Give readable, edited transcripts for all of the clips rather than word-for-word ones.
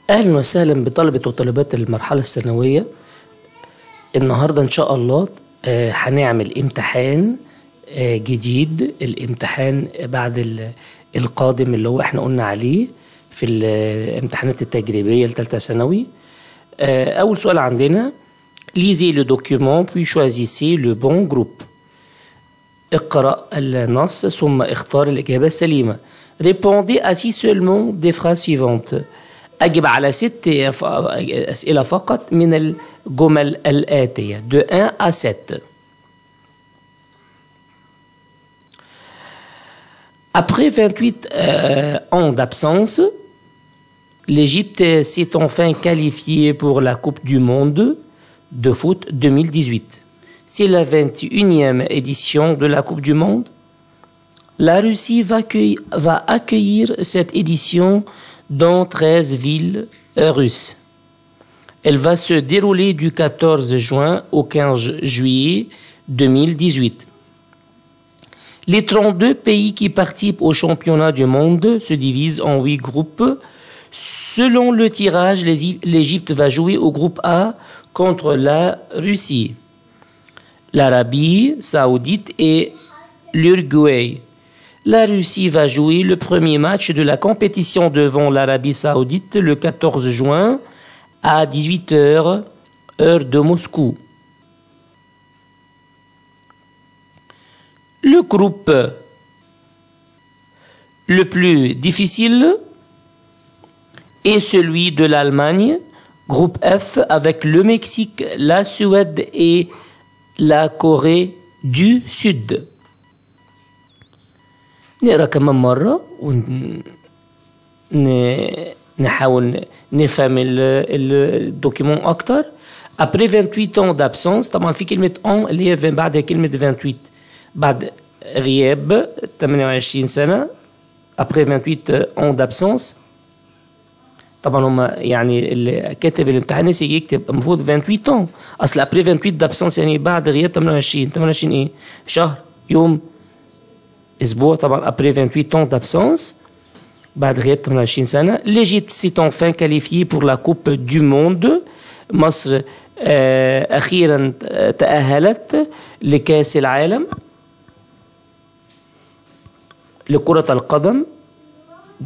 أهلا وسهلا بطلبة وطالبات المرحلة الثانوية. النهاردة إن شاء الله هنعمل امتحان جديد. الامتحان بعد القادم اللي هو احنا قلنا عليه في الامتحانات التجريبية لثالثة ثانوي. أول سؤال عندنا: lisez le document puis choisissez le bon groupe. اقرأ النص ثم اختار الإجابة السليمة. Répondez assis seulement des phrases suivantes. أجب على 6 أسئلة فقط من الجمل الآتية de 1 à 7. Après 28 ans d'absence, l'Égypte s'est enfin qualifiée pour la Coupe du Monde de foot 2018. C'est la 21e édition de la Coupe du Monde. La Russie va accueillir cette édition dans 13 villes russes. Elle va se dérouler du 14 juin au 15 juillet 2018. Les 32 pays qui participent au championnat du monde se divisent en 8 groupes. Selon le tirage, l'Égypte va jouer au groupe A contre la Russie, l'Arabie saoudite et l'Uruguay. La Russie va jouer le premier match de la compétition devant l'Arabie saoudite le 14 juin à 18h, heure de Moscou. Le groupe le plus difficile est celui de l'Allemagne, groupe F, avec le Mexique, la Suède et la Corée du Sud. نقرأ كمان مرة ونحاول نفهم الدوكيمون أكتر. Après 28 ans d'absence، طبعا في كلمة en اللي هي بعد كلمة 28 بعد غياب 28 سنة. Après 28 ans d'absence، طبعا هم يعني اللي كاتب الامتحان نسي يكتب المفروض 28 ans. أصل après 28 d'absence يعني بعد غياب 28 إيه؟ شهر، يوم، اسبوع. طبعا après 28 ans d'absence بعد غياب 28 سنة. l'Égypte s'est enfin qualifiée pour la coupe du monde. مصر أخيرا تأهلت لكأس العالم لكرة القدم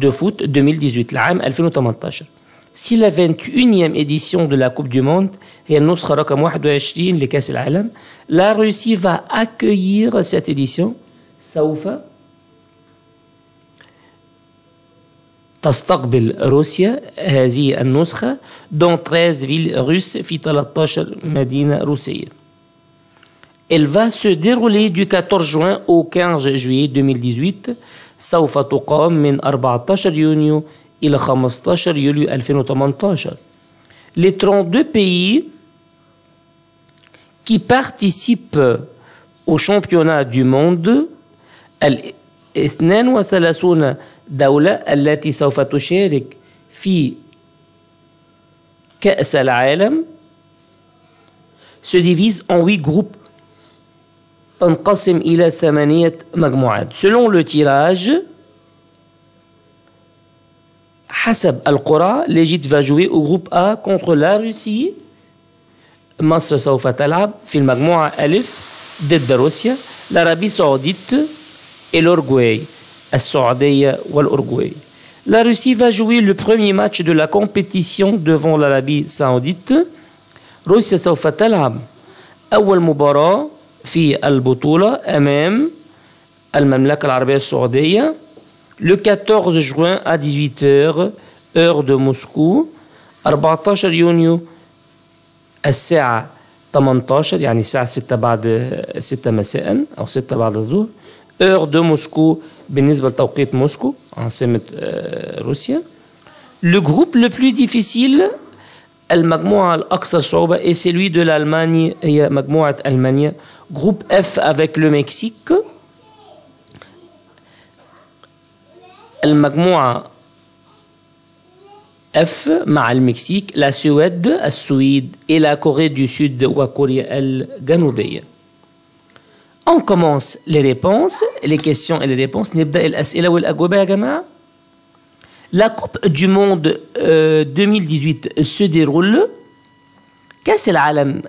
de foot 2018 العام 2018. C'est la 21e édition de la Coupe du Monde. هي النسخة رقم 21 لكأس العالم. La Russie va accueillir cette édition. سوف تستقبل روسيا هذه النسخة dans 13 villes russes في 13 مدينة روسية. Elle va se dérouler du 14 juin au 15 juillet 2018. سوف تقام من 14 يونيو إلى 15 يوليو 2018. Les 32 pays qui participent au championnat du monde، 32 دولة التي سوف تشارك في كأس العالم se divise en 8 groupes، تنقسم إلى 8 مجموعات. selon le tirage، حسب القرعة، l'Égypte va jouer au groupe A contre la Russie. مصر سوف تلعب في المجموعة ألف ضد روسيا، العربية السعودية et l'Uruguay، السعودية والأورجواي. La Russie va jouer le premier match de la compétition devant l'Arabie saoudite. روسيا سوف تلعب أول مباراة في البطولة أمام المملكة العربية السعودية le 14 juin à 18h heure de Moscou. 14 يونيو الساعة 18 يعني الساعة 6 بعد 6 مساء أو 6 بعد الظهر heure de Moscou بالنسبة لتوقيت موسكو عاصمة روسيا. Le groupe le plus difficile، المجموعة الأكثر صعوبة، est celui de l'Allemagne، هي مجموعة ألمانيا. groupe F avec le Mexique، المجموعة F مع المكسيك، la Suède السويد et la Corée du Sud وكوريا الجنوبية. On commence les réponses, les questions et les réponses. نبدأ الأسئلة والأجوبة يا جماعة. La Coupe du Monde 2018 se déroule. كأس العالم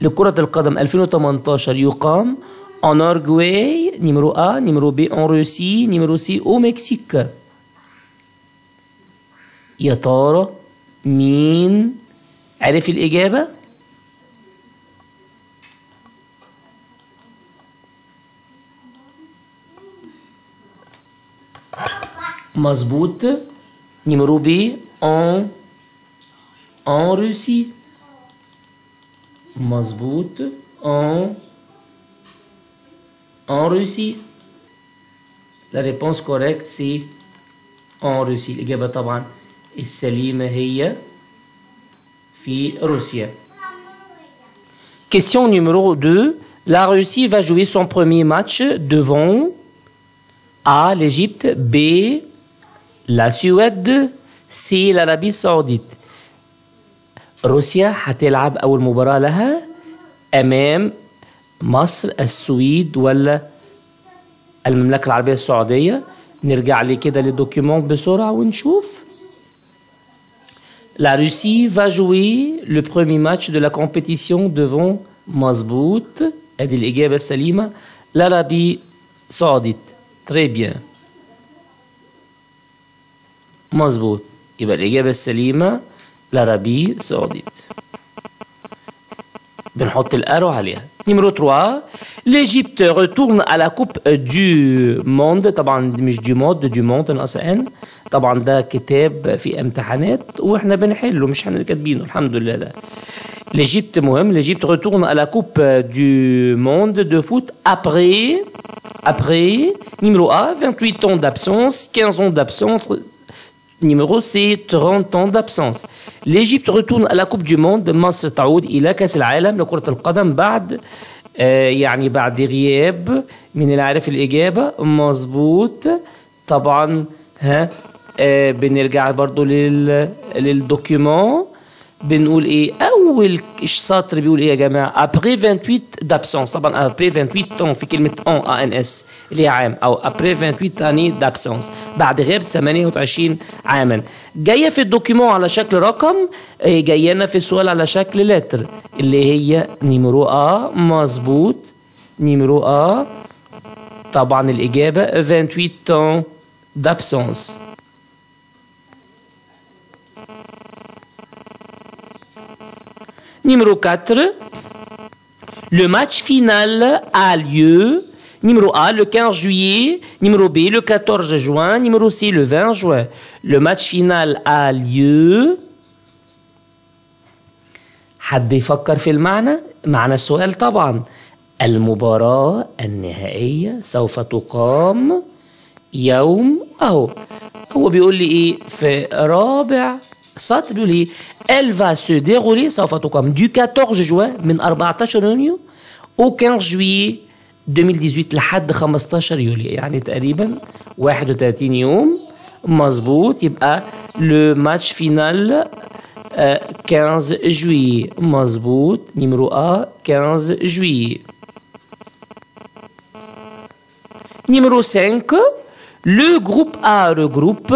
لكرة القدم 2018 يقام en Uruguay numéro A, numéro B en Russie, numéro C au Mexique. يا ترى مين عرف الإجابة؟ مظبوط. numéro B en Russie. مظبوط. en Russie. La réponse correcte c'est en Russie. الإجابة طبعا السليمة هي في روسيا. Question numéro 2. La Russie va jouer son premier match devant A. l'Égypte, B. la Suède, C. l'Arabie Saoudite. روسيا هتلعب أول مباراة لها أمام مصر، السويد ولا المملكة العربية السعودية؟ نرجع لي كده للدوكيومون بسرعة ونشوف. La Russie va jouer le premier match de la compétition devant مظبوط، ادي الإجابة السليمة l'Arabie Saoudite. Très bien. مظبوط، يبقى الإجابة السليمة l'Arabie Saoudite. بنحط الارو عليها. Numéro 3. l'Égypte retourne à la coupe du monde. طبعا مش du monde، du monde ناقص ان. طبعا ده كتاب في امتحانات واحنا بنحله مش احنا كاتبينه الحمد لله. ده l'Égypte مهم. l'Égypte retourne à la coupe du monde de foot après numéro A 28 ans d'absence, 15 ans d'absence. Numéro C 30 ans d'absence. l'Égypte retourne à la coupe du monde. مصر تعود إلى كأس العالم لكرة القدم بعد يعني بعد غياب. من اللي عارف الإجابة؟ مظبوط طبعا. بنرجع برضو للدوكيومون. بنقول ايه اول سطر بيقول ايه يا جماعه؟ après 28 d'absence. طبعا après 28 ans في كلمه ans اللي هي عام، او après 28 années d'absence بعد غياب 28 عاما. جايه في الدوكيومون على شكل رقم، جايه لنا في السؤال على شكل لتر اللي هي نيميرو A. مظبوط نيميرو A. طبعا الاجابه 28 ans d'absence. Numéro 4. Le match final a lieu. Numéro A le 15 juillet. Numéro B le 14 juin. Numéro C le 20 juin. Le match final a lieu. حد يفكر في المعنى؟ معنى السؤال طبعا المباراة النهائية سوف تقام يوم اهو. هو بيقول لي ايه في رابع سطر؟ بيقول ايه elle va se dérouler سوف تقام du 14 juin من 14 يونيو au 15 juillet 2018 لحد 15 يوليو، يعني تقريبا 31 يوم. مظبوط. يبقى le match final 15 juillet. مظبوط. numéro A 15 juillet. Numéro 5. Le groupe A regroupe.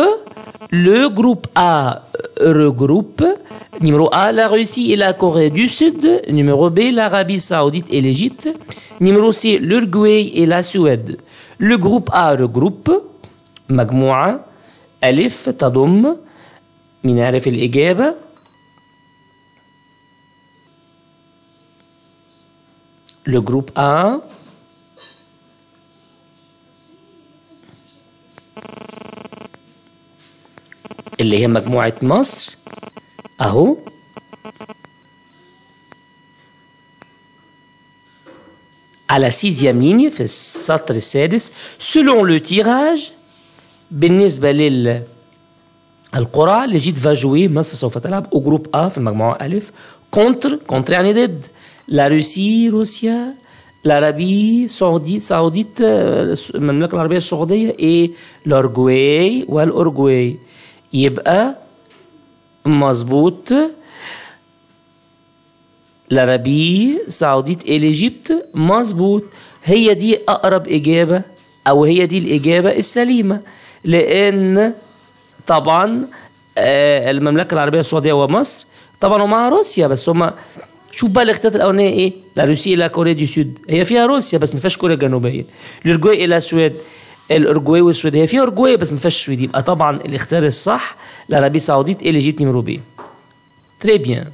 Le groupe A regroupe. Numéro A, la Russie et la Corée du Sud. Numéro B, l'Arabie Saoudite et l'Égypte. Numéro C, l'Uruguay et la Suède. Le groupe A regroupe مجموعة ألف تضم. من يعرف الإجابة؟ Le groupe A اللي هي مجموعة مصر أهو. على 6e ligne في السطر السادس. selon le tirage بالنسبة للقرعة l'Égypte va jouer مصر سوف تلعب au groupe A في المجموعة ألف contre يعني ضد la Russie روسيا العربية سعودية المملكة العربية السعودية et l'Uruguay والأورجواي. يبقى مظبوط العربية سعودية et l'Égypte. مظبوط. هي دي أقرب إجابة أو هي دي الإجابة السليمة، لأن طبعا المملكة العربية السعودية ومصر طبعا ومع روسيا. بس هما شوف بقى الاختيارات الأولانية إيه؟ لا روسيا إلى كوريا دي سود، هي فيها روسيا بس ما فيهاش كوريا الجنوبية. الأورجواي إلى السويد، الأورجواي والسويد هي فيها أورجواي بس ما فيهاش السويد. يبقى طبعا الاختيار الصح العربية السعودية اللي جبت نمرو بي. تري بيان.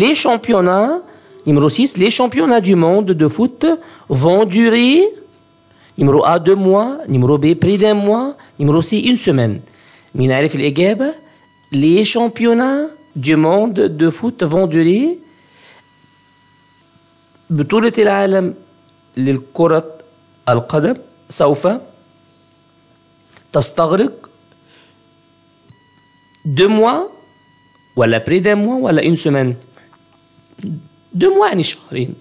Les championnats, numéro 6, les championnats du monde de foot vont durer, numéro A 2 mois, numéro B près d'1 mois, numéro C 1 semaine. مين عارف الإجابة؟ Les championnats du monde de foot vont durer. بطولة العالم للكرة القدم سوف تستغرق 2 mois ولا بري دان موا ولا اون سومان. 2 mois يعني شهرين.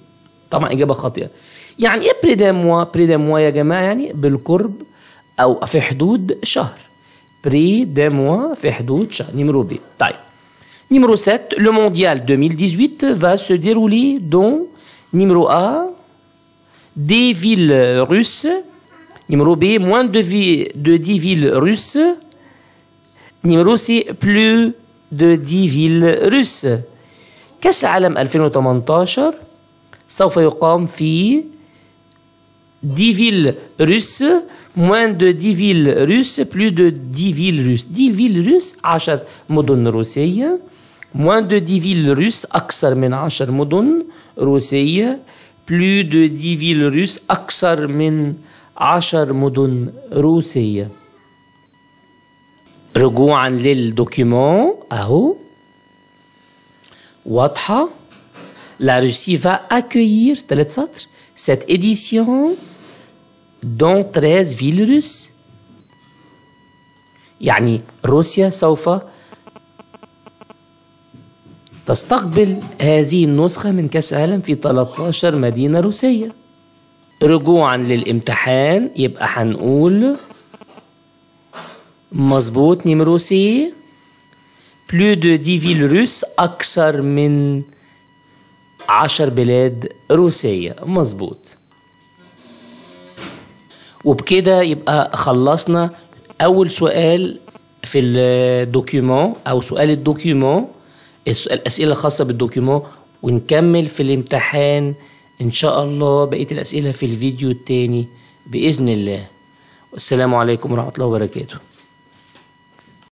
طبعا اجابه خاطئه. يعني ايه بري دان موا؟ بري دان موا يا جماعه يعني بالقرب او في حدود شهر. بري دان موا في حدود شهر. نيميرو بي. طيب numéro 7 le mondial 2018 va se dérouler dans numéro A des villes russes, numéro B moins de 10 villes russes, numéro C plus de 10 villes russes. كأس العالم 2018 سوف يقام في 10 villes russes, moins de 10 villes russes, plus de 10 villes russes. 10 villes russes 10 مدن روسية. moins de 10 villes russes أكثر من 10 مدن روسية. plus de 10 villes russes أكثر من 10 مدن روسية. رجوعا للدوكيومون اهو واضحة. La Russie va accueillir 3 سطر cette édition dans 13 villes russes. يعني روسيا سوف تستقبل هذه النسخة من كأس العالم في 13 مدينة روسية. رجوعا للامتحان يبقى هنقول مظبوط نيميرو سي plus de 10 villes russes أكثر من 10 بلاد روسية. مظبوط. وبكده يبقى خلصنا أول سؤال في الدوكيومون أو سؤال الدوكيومون، الأسئلة الخاصة بالدوكيومون، ونكمل في الامتحان إن شاء الله بقية الأسئلة في الفيديو التاني بإذن الله. والسلام عليكم ورحمة الله وبركاته.